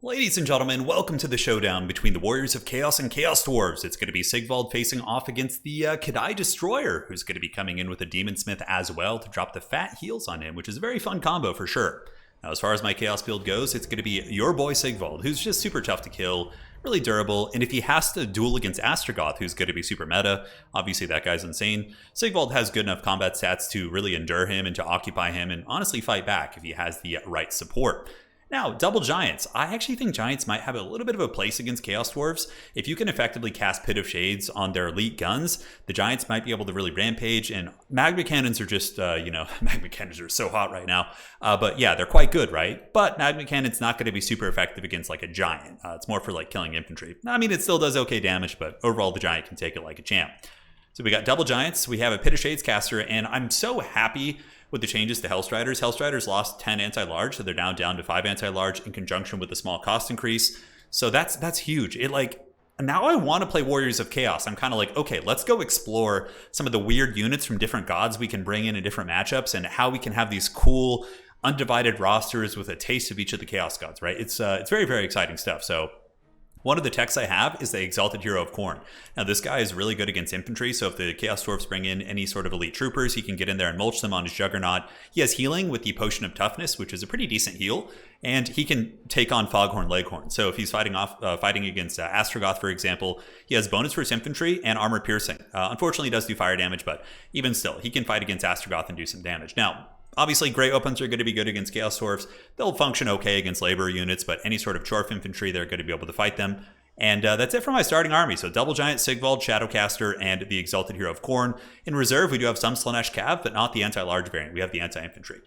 Ladies and gentlemen, welcome to the showdown between the Warriors of Chaos and Chaos Dwarves. It's going to be Sigvald facing off against the Kadai Destroyer, who's going to be coming in with a Demon Smith as well to drop the fat heals on him, which is a very fun combo for sure. Now, as far as my Chaos build goes, it's going to be your boy Sigvald, who's just super tough to kill, really durable, and if he has to duel against Astrogoth, who's going to be super meta, obviously that guy's insane, Sigvald has good enough combat stats to really endure him and to occupy him and honestly fight back if he has the right support. Now, double Giants. I actually think Giants might have a little bit of a place against Chaos Dwarves. If you can effectively cast Pit of Shades on their elite guns, the Giants might be able to really rampage, and Magma Cannons are just, Magma Cannons are so hot right now. But yeah, they're quite good, right? But Magma Cannon's not going to be super effective against like a Giant. It's more for like killing infantry. I mean, it still does okay damage, but overall the Giant can take it like a champ. So we got double Giants, we have a Pit of Shades caster, and I'm so happy with the changes to Hellstriders. Hellstriders lost 10 anti-large, so they're now down to 5 anti-large in conjunction with a small cost increase. So that's huge. Now I want to play Warriors of Chaos. I'm kind of like, okay, let's go explore some of the weird units from different gods we can bring in different matchups and how we can have these cool undivided rosters with a taste of each of the Chaos gods, right? It's very, very exciting stuff. So one of the techs I have is the Exalted Hero of Khorne. Now, this guy is really good against infantry, so if the Chaos Dwarfs bring in any sort of elite troopers, he can get in there and mulch them on his Juggernaut. He has healing with the Potion of Toughness, which is a pretty decent heal, and he can take on Foghorn Leghorn. So if he's fighting against Astrogoth, for example, he has bonus for his infantry and armor piercing. Unfortunately, he does do fire damage, but even still, he can fight against Astrogoth and do some damage. Now, obviously, Great Weapons are going to be good against Chaos Dwarfs. They'll function okay against labor units, but any sort of Chorf infantry, they're going to be able to fight them. And that's it for my starting army. So Double Giant, Sigvald, Shadowcaster, and the Exalted Hero of Khorne. In reserve, we do have some Slaanesh Cav, but not the anti-large variant. We have the anti-infantry.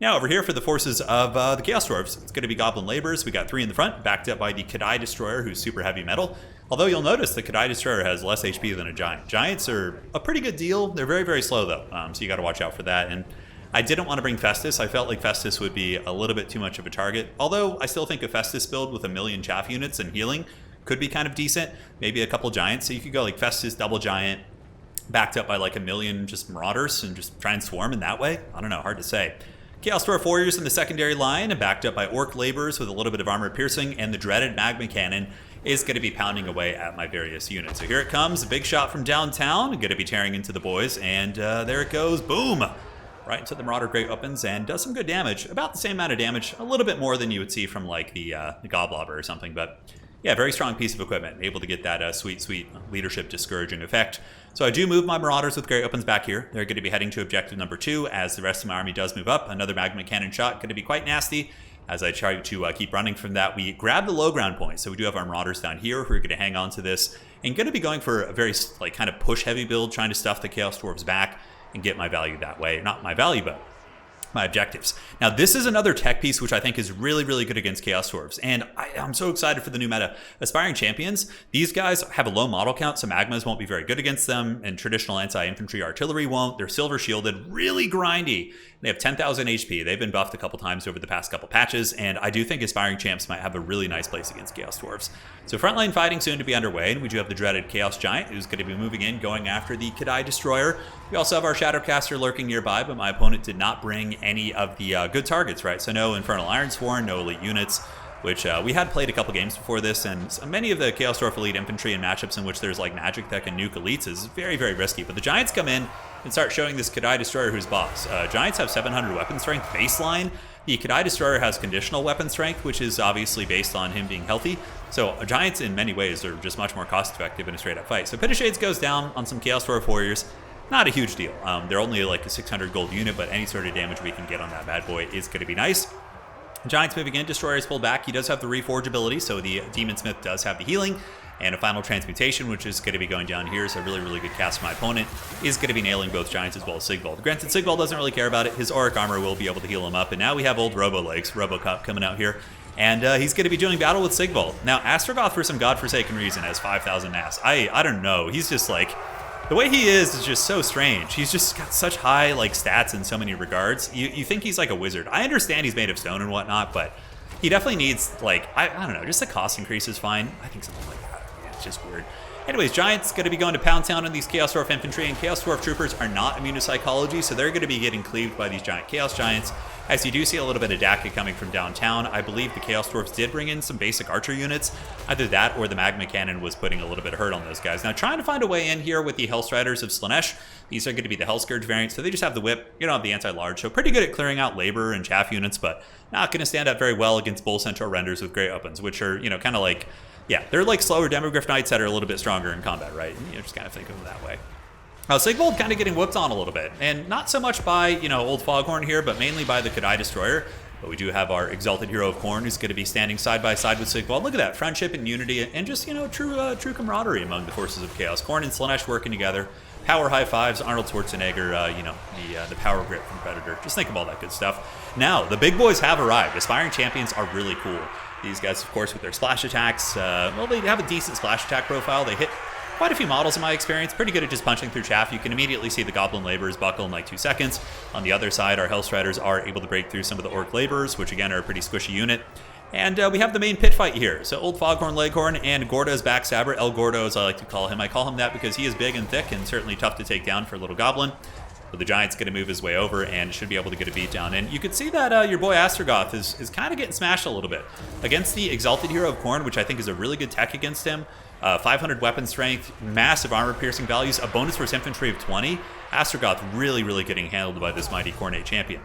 Now, over here for the forces of the Chaos Dwarves, it's going to be Goblin Laborers. We got 3 in the front, backed up by the Kadai Destroyer, who's super heavy metal. Although you'll notice the Kadai Destroyer has less HP than a Giant. Giants are a pretty good deal. They're very, very slow, though. So you got to watch out for that. And I didn't want to bring Festus. I felt like Festus would be a little bit too much of a target. Although I still think a Festus build with 1 million chaff units and healing could be kind of decent. Maybe a couple Giants. So you could go like Festus, Double Giant, backed up by like 1 million just Marauders and just try and swarm in that way. I don't know, hard to say. Chaos Dwarf Warriors in the secondary line, backed up by Orc Laborers with a little bit of armor piercing, and the dreaded Magma Cannon is going to be pounding away at my various units. So here it comes, a big shot from downtown, going to be tearing into the boys, and there it goes, boom! Right into the Marauder Great Weapons, and does some good damage. About the same amount of damage, a little bit more than you would see from like the Goblobber or something, but yeah, very strong piece of equipment, able to get that sweet leadership discouraging effect. So I do move my Marauders with Great Weapons back here. They're going to be heading to objective number 2 as the rest of my army does move up. Another Magma Cannon shot, going to be quite nasty. As I try to keep running from that, we grab the low ground point. So we do have our Marauders down here who are going to hang on to this and going to be going for a very like kind of push heavy build, trying to stuff the Chaos Dwarves back and get my value that way. Not my value, but my objectives. Now, this is another tech piece which I think is really, really good against Chaos Dwarves, and I'm so excited for the new meta. Aspiring Champions, these guys have a low model count, so Magmas won't be very good against them, and traditional anti-infantry artillery won't. They're silver shielded, really grindy. They have 10,000 HP. They've been buffed a couple times over the past couple patches, and I do think Aspiring Champs might have a really nice place against Chaos Dwarves. So frontline fighting soon to be underway, and we do have the dreaded Chaos Giant, who's going to be moving in, going after the Kadai Destroyer. We also have our Shadowcaster lurking nearby, but my opponent did not bring any of the good targets, right? So no Infernal Ironsworn, no elite units, which we had played a couple games before this, and many of the Chaos Dwarf elite infantry in matchups in which there's like magic that can nuke elites is very, very risky. But the Giants come in and start showing this Kadai Destroyer who's boss. Giants have 700 weapon strength baseline. The Kadai Destroyer has conditional weapon strength, which is obviously based on him being healthy. So Giants in many ways are just much more cost effective in a straight up fight. So Pit of Shades goes down on some Chaos Dwarf Warriors. Not a huge deal. They're only like a 600 gold unit, but any sort of damage we can get on that bad boy is going to be nice. Giants moving in, Destroyer's pulled back. He does have the Reforge ability, so the Demon Smith does have the healing. And a final transmutation, which is going to be going down here. So really, really good cast for my opponent. Is going to be nailing both Giants as well as Sigvald. Granted, Sigvald doesn't really care about it. His Auric Armor will be able to heal him up. And now we have old Robo-Legs, Robocop coming out here. And he's going to be doing battle with Sigvald. Now, Astrogoth, for some godforsaken reason, has 5,000 mass. I don't know. He's just like... The way he is just so strange. He's just got such high like stats in so many regards. You think he's like a wizard. I understand he's made of stone and whatnot, but he definitely needs like, I don't know, just the cost increase is fine. I think something like that. Yeah, it's just weird. Anyways, Giants going to be going to Pound Town on these Chaos Dwarf infantry, and Chaos Dwarf troopers are not immune to psychology, so they're going to be getting cleaved by these giant Chaos Giants. as you do see a little bit of DACA coming from downtown. I believe the Chaos Dwarfs did bring in some basic archer units. Either that or the Magma Cannon was putting a little bit of hurt on those guys. Now, trying to find a way in here with the Hellstriders of Slaanesh. These are going to be the Hellscourge variant, so they just have the whip. You don't have the anti-large, so pretty good at clearing out labor and chaff units, but not going to stand up very well against Bull Centaur Renders with Great Weapons, which are, kind of like, yeah, they're like slower Demogryph Knights that are a little bit stronger in combat, right? And, just kind of think of them that way. Sigvald kind of getting whooped on a little bit, and not so much by, Old Foghorn here, but mainly by the Kadai Destroyer. But we do have our Exalted Hero of Khorne, who's going to be standing side by side with Sigvald. Look at that, friendship and unity, and just, true camaraderie among the forces of Chaos. Khorne and Slaanesh working together. Power high fives, Arnold Schwarzenegger, the power grip from Predator. Just think of all that good stuff. Now, the big boys have arrived. Aspiring Champions are really cool. These guys, of course, with their splash attacks, they have a decent splash attack profile. They hit quite a few models in my experience, pretty good at just punching through chaff. You can immediately see the Goblin Laborers buckle in like 2 seconds. On the other side, our Hellstriders are able to break through some of the Orc Laborers, which again are a pretty squishy unit. And we have the main pit fight here. So Old Foghorn Leghorn and Gordo's Backstabber, El Gordo as I like to call him. I call him that because he is big and thick and certainly tough to take down for a little goblin. But the Giant's going to move his way over and should be able to get a beat down. And you can see that your boy Astragoth is kind of getting smashed a little bit. Against the Exalted Hero of Khorne, which I think is a really good tech against him. 500 weapon strength, massive armor piercing values, a bonus for his infantry of 20. Astragoth really getting handled by this mighty Khornate champion.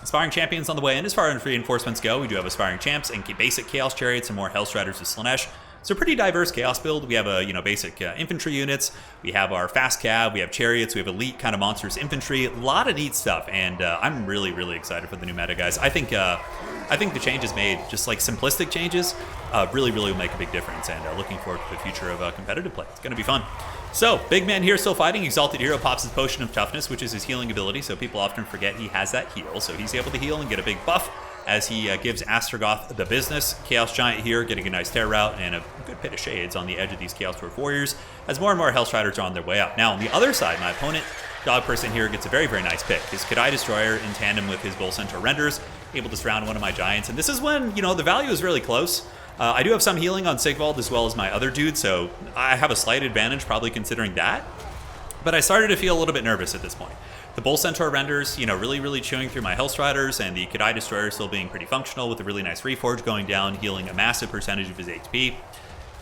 Aspiring Champions on the way in. As far as reinforcements go, we do have Aspiring Champs and basic Chaos Chariots and more Hellstriders of Slaanesh. So pretty diverse Chaos build. We have a basic infantry units. We have our fast cab. We have chariots. We have elite kind of monstrous infantry. A lot of neat stuff, and I'm really excited for the new meta, guys. I think the changes made, just like simplistic changes, really will make a big difference. And looking forward to the future of competitive play. It's going to be fun. So, big man here still fighting. Exalted Hero pops his Potion of Toughness, which is his healing ability. So people often forget he has that heal. So he's able to heal and get a big buff as he gives Astragoth the business. Chaos Giant here getting a nice tear route and a good pit of shades on the edge of these Chaos Dwarf Warriors as more and more Hellstriders are on their way out. Now, on the other side, my opponent, Dog Person here, gets a very nice pick. His Kadai Destroyer in tandem with his Bull Centaur Renders, able to surround one of my Giants. And this is when, the value is really close. I do have some healing on Sigvald as well as my other dude, so I have a slight advantage probably considering that. But I started to feel a little bit nervous at this point. The Bull Centaur Renders, really chewing through my Hellstriders, and the Kadai Destroyer still being pretty functional with a really nice Reforge going down, healing a massive percentage of his HP.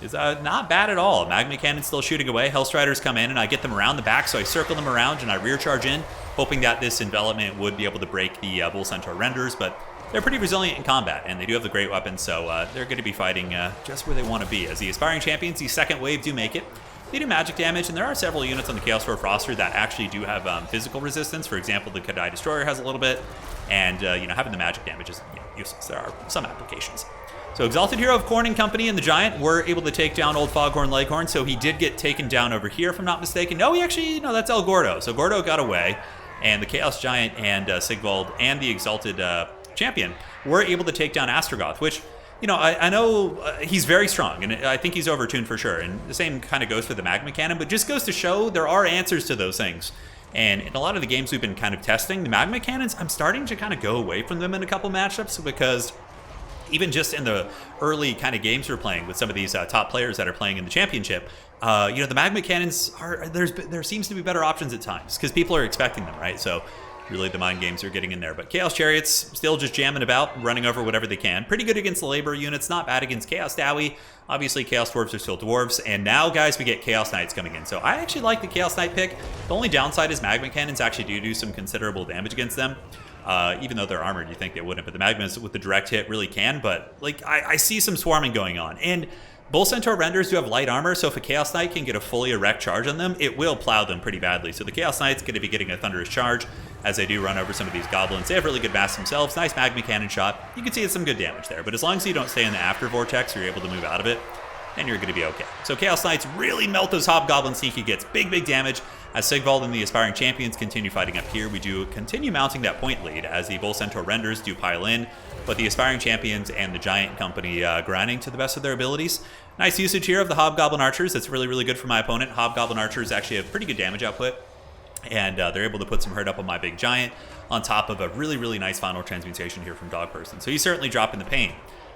Is not bad at all. Magma Cannon still shooting away. Hellstriders come in, and I get them around the back, so I circle them around, and I rear charge in, hoping that this envelopment would be able to break the Bull Centaur Renders, but they're pretty resilient in combat, and they do have the great weapons, so they're going to be fighting just where they want to be. As the Aspiring Champions, the second wave do make it. They do magic damage, and there are several units on the Chaos Dwarf roster that actually do have physical resistance. For example, the Kadai Destroyer has a little bit, and having the magic damage is useless. There are some applications. So Exalted Hero of Khorne and Company and the Giant were able to take down Old Foghorn Leghorn, so he did get taken down over here, if I'm not mistaken. No, that's El Gordo. So Gordo got away, and the Chaos Giant and Sigvald and the Exalted Champion were able to take down Astragoth, which, I know he's very strong, and I think he's overtuned for sure. And the same kind of goes for the Magma Cannon, but just goes to show there are answers to those things. And in a lot of the games we've been kind of testing, the Magma Cannons, I'm starting to kind of go away from them in a couple matchups because even just in the early kind of games we're playing with some of these top players that are playing in the championship, the Magma Cannons there seems to be better options at times because people are expecting them, right? So really the mind games are getting in there. But Chaos Chariots still just jamming about, running over whatever they can. Pretty good against the labor units, not bad against Chaos Dowie. Obviously, Chaos Dwarves are still Dwarves. And now, guys, we get Chaos Knights coming in. So I actually like the Chaos Knight pick. The only downside is Magma Cannons actually do some considerable damage against them. Even though they're armored, you think they wouldn't. But the Magmas with the direct hit really can. But I see some swarming going on. And Bull Centaur Renders do have light armor, so if a Chaos Knight can get a fully erect charge on them, it will plow them pretty badly. So the Chaos Knight's going to be getting a thunderous charge as they do run over some of these goblins. They have really good mass themselves. Nice Magma Cannon shot. You can see it's some good damage there, but as long as you don't stay in the after vortex or you're able to move out of it, then you're going to be okay. So Chaos Knights really melt those Hobgoblin Sneaky gets big damage. As Sigvald and the Aspiring Champions continue fighting up here, we do continue mounting that point lead as the Bull Centaur Renders do pile in, but the Aspiring Champions and the Giant Company grinding to the best of their abilities. Nice usage here of the Hobgoblin Archers. That's really good for my opponent. Hobgoblin Archers actually have pretty good damage output, and they're able to put some hurt up on my big Giant on top of a really nice final transmutation here from Dog Person. So he's certainly dropping the pain.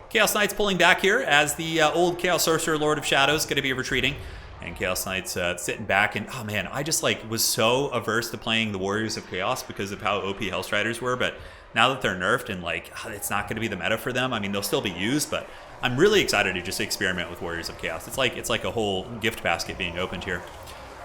Chaos Knights pulling back here as the old Chaos Sorcerer Lord of Shadows is going to be retreating. And Chaos Knights sitting back, and oh man, I just was so averse to playing the Warriors of Chaos because of how OP Hellstriders were, but now that they're nerfed and like it's not going to be the meta for them. I mean, they'll still be used, but I'm really excited to just experiment with Warriors of Chaos. It's like a whole gift basket being opened here.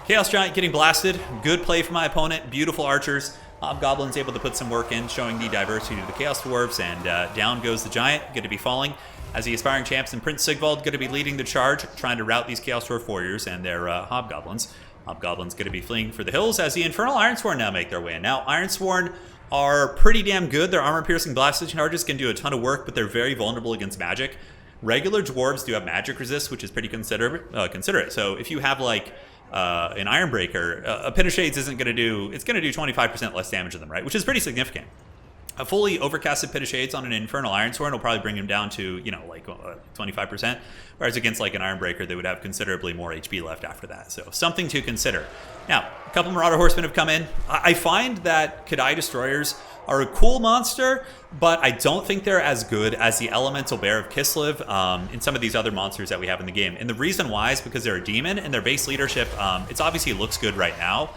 Chaos Giant getting blasted. Good play from my opponent. Beautiful archers. Hobgoblin's able to put some work in, showing the diversity of the Chaos Dwarves, and down goes the Giant, going to be falling. As the Aspiring Champs and Prince Sigvald going to be leading the charge, trying to rout these Chaos Dwarf Warriors and their Hobgoblins. Hobgoblin's going to be fleeing for the hills as the Infernal Ironsworn now make their way in. Now, Ironsworn are pretty damn good. Their armor-piercing blasted charges can do a ton of work, but they're very vulnerable against magic. Regular dwarves do have magic resist, which is pretty considerate. So if you have like an Ironbreaker, a Pit of Shades isn't going to do, it's going to do 25% less damage to them, right? Which is pretty significant. A fully overcasted Pit of Shades on an Infernal Ironsworn will probably bring him down to, you know, like 25%. Whereas against like an Ironbreaker, they would have considerably more HP left after that. So something to consider. Now, a couple Marauder Horsemen have come in. I find that Kadai Destroyers are a cool monster, but I don't think they're as good as the Elemental Bear of Kislev and some of these other monsters that we have in the game. And the reason why is because they're a demon and their base leadership, it's obviously looks good right now,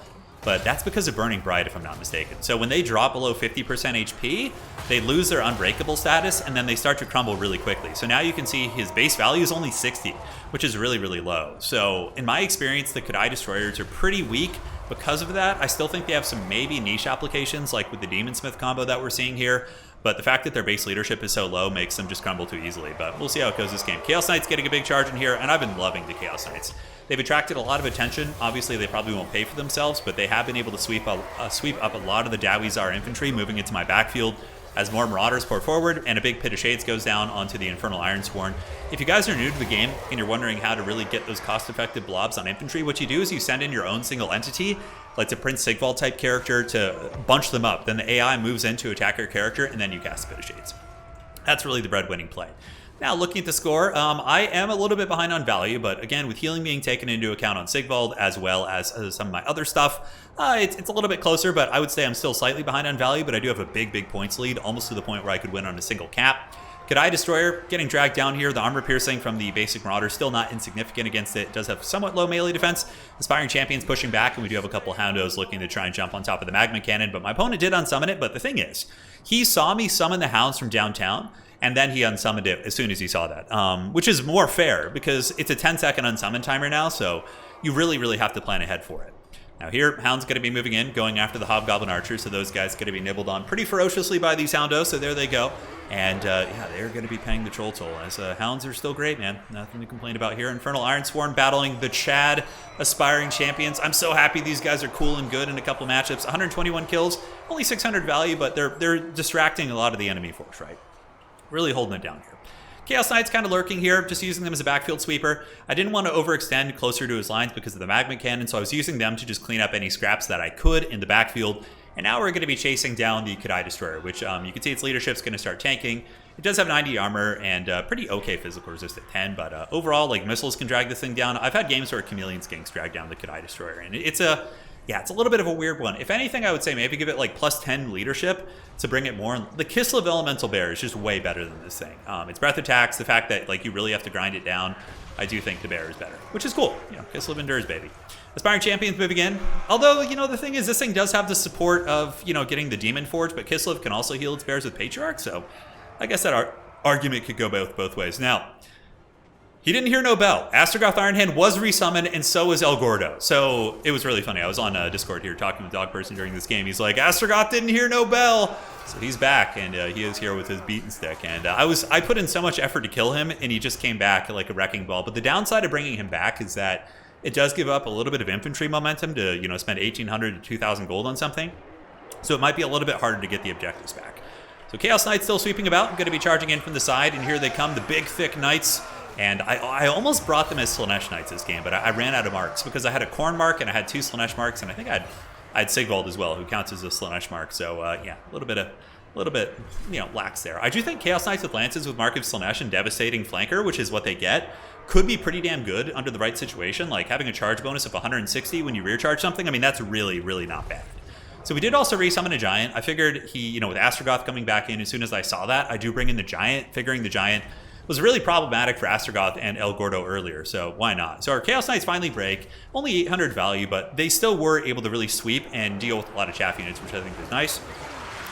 but that's because of Burning Bright, if I'm not mistaken. So when they drop below 50% HP, they lose their unbreakable status, and then they start to crumble really quickly. So now you can see his base value is only 60, which is really, really low. So in my experience, the Kadai Destroyers are pretty weak. Because of that, I still think they have some maybe niche applications, like with the Demon Smith combo that we're seeing here. But the fact that their base leadership is so low makes them just crumble too easily. But we'll see how it goes this game. Chaos Knights getting a big charge in here, and I've been loving the Chaos Knights. They've attracted a lot of attention. Obviously, they probably won't pay for themselves, but they have been able to sweep up a lot of the Dawizar infantry, moving into my backfield as more Marauders pour forward, and a big Pit of Shades goes down onto the Infernal Ironsworn. If you guys are new to the game and you're wondering how to really get those cost-effective blobs on infantry, what you do is you send in your own single entity, like a Prince Sigvald type character, to bunch them up. Then the AI moves in to attack your character, and then you cast Pit of Shades. That's really the breadwinning play. Now, looking at the score, I am a little bit behind on value, but again, with healing being taken into account on Sigvald, as well as some of my other stuff, it's a little bit closer, but I would say I'm still slightly behind on value, but I do have a big points lead, almost to the point where I could win on a single cap. Kadai Destroyer getting dragged down here. The armor piercing from the basic Marauder still not insignificant against it. It does have somewhat low melee defense. Aspiring Champions pushing back, and we do have a couple Houndos looking to try and jump on top of the Magma Cannon, but my opponent did unsummon it. But the thing is, he saw me summon the Hounds from downtown, and then he unsummoned it as soon as he saw that, which is more fair because it's a 10-second unsummon timer now, so you really have to plan ahead for it. Now here, Hound's going to be moving in, going after the Hobgoblin Archers, so those guys going to be nibbled on pretty ferociously by these Houndos, so there they go. And yeah, they're going to be paying the troll toll, as Hounds are still great, man. Nothing to complain about here. Infernal Ironsworn battling the Chad Aspiring Champions. I'm so happy these guys are cool and good in a couple matchups. 121 kills, only 600 value, but they're distracting a lot of the enemy force, right? Really holding it down here. Chaos Knight's kind of lurking here, just using them as a backfield sweeper. I didn't want to overextend closer to his lines because of the Magma Cannon, so I was using them to just clean up any scraps that I could in the backfield. And now we're going to be chasing down the Kadai Destroyer, which you can see its leadership's going to start tanking. It does have 90 armor and pretty okay physical resist at 10, but overall, like, missiles can drag this thing down. I've had games where Chameleon Skinks drag down the Kadai Destroyer, and it's a little bit of a weird one. If anything, I would say maybe give it like plus 10 leadership to bring it more. The Kislev Elemental Bear is just way better than this thing. Its breath attacks, the fact that like you really have to grind it down, I do think the bear is better, which is cool. You know, Kislev endures, baby. Aspiring Champions moving in. Although, you know, the thing is, this thing does have the support of, you know, getting the Demon Forge, but Kislev can also heal its bears with Patriarch, so I guess that argument could go both ways. Now, he didn't hear no bell. Astragoth Ironhand was resummoned, and so was El Gordo. So it was really funny. I was on Discord here talking with Dog Person during this game. He's like, Astragoth didn't hear no bell. So he's back, and he is here with his beaten stick. And I put in so much effort to kill him, and he just came back like a wrecking ball. But the downside of bringing him back is that it does give up a little bit of infantry momentum to, you know, spend 1,800 to 2,000 gold on something. So it might be a little bit harder to get the objectives back. So Chaos Knight's still sweeping about. I'm going to be charging in from the side, and here they come, the big, thick Knights. And I almost brought them as Slanesh Knights this game, but I ran out of marks because I had a Corn mark and I had 2 Slanesh marks, and I think I had Sigvald as well, who counts as a Slanesh mark. So yeah, a little bit, you know, lax there. I do think Chaos Knights with Lances with Mark of Slanesh and Devastating Flanker, which is what they get, could be pretty damn good under the right situation. Like having a charge bonus of 160 when you rear charge something, I mean, that's really not bad. So we did also resummon a Giant. I figured he, you know, with Astragoth coming back in, as soon as I saw that, I do bring in the Giant, figuring the Giant was really problematic for Astragoth and El Gordo earlier, so why not? So our Chaos Knights finally break, only 800 value, but they still were able to really sweep and deal with a lot of chaff units, which I think is nice.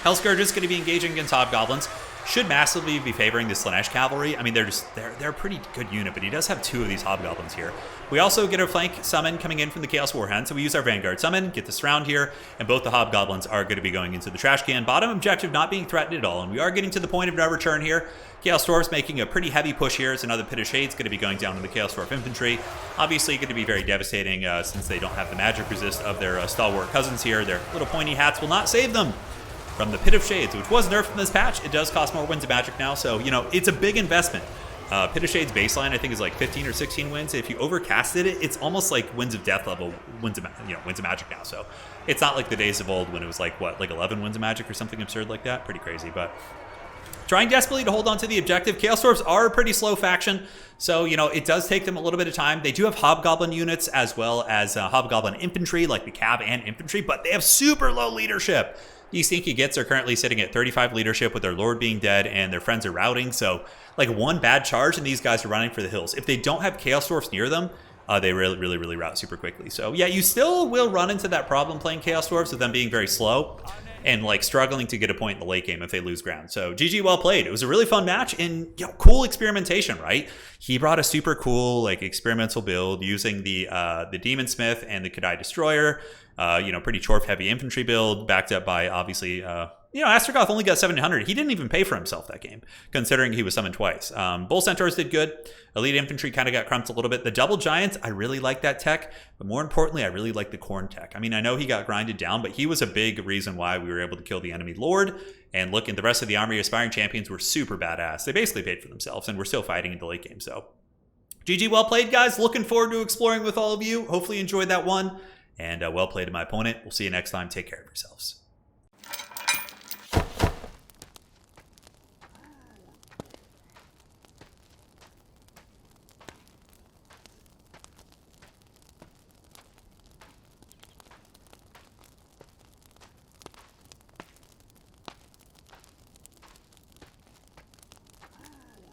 Hellscourge is going to be engaging against Hobgoblins. Should massively be favoring the Slanesh Cavalry. I mean, they're a pretty good unit, but he does have 2 of these Hobgoblins here. We also get a flank summon coming in from the Chaos Warhound, so we use our Vanguard summon, get this round here, and both the Hobgoblins are going to be going into the trash can. Bottom objective not being threatened at all, and we are getting to the point of no return here. Chaos Dwarfs making a pretty heavy push here as another Pit of Shades going to be going down to the Chaos Dwarf Infantry. Obviously going to be very devastating since they don't have the magic resist of their stalwart cousins here. Their little pointy hats will not save them from the Pit of Shades, which was nerfed in this patch. It does cost more winds of magic now, so, you know, it's a big investment. Pit of Shades baseline, I think, is like 15 or 16 wins. If you overcasted it, it's almost like Winds of Death level winds of magic now. So it's not like the days of old when it was like, what, like 11 winds of magic or something absurd like that? Pretty crazy, but trying desperately to hold on to the objective. Chaos Dwarfs are a pretty slow faction, so, you know, it does take them a little bit of time. They do have Hobgoblin units as well as Hobgoblin infantry, like the Cav and infantry, but they have super low leadership. These stinky gits are currently sitting at 35 leadership with their lord being dead and their friends are routing. So like one bad charge and these guys are running for the hills. If they don't have Chaos Dwarfs near them, they really route super quickly. So yeah, you still will run into that problem playing Chaos Dwarfs with them being very slow and like struggling to get a point in the late game if they lose ground. So GG, well played. It was a really fun match and, you know, cool experimentation, right? He brought a super cool like experimental build using the Demon Smith and the Kadai Destroyer. You know, pretty Chorf heavy infantry build backed up by obviously, you know, Astragoth only got 700. He didn't even pay for himself that game, considering he was summoned twice. Bull Centaurs did good. Elite Infantry kind of got crumped a little bit. The Double Giants, I really like that tech, but more importantly, I really like the Corn tech. I mean, I know he got grinded down, but he was a big reason why we were able to kill the enemy Lord. And look, at the rest of the army, Aspiring Champions were super badass. They basically paid for themselves, and we're still fighting in the late game. So GG, well played, guys. Looking forward to exploring with all of you. Hopefully you enjoyed that one. And well played to my opponent. We'll see you next time. Take care of yourselves.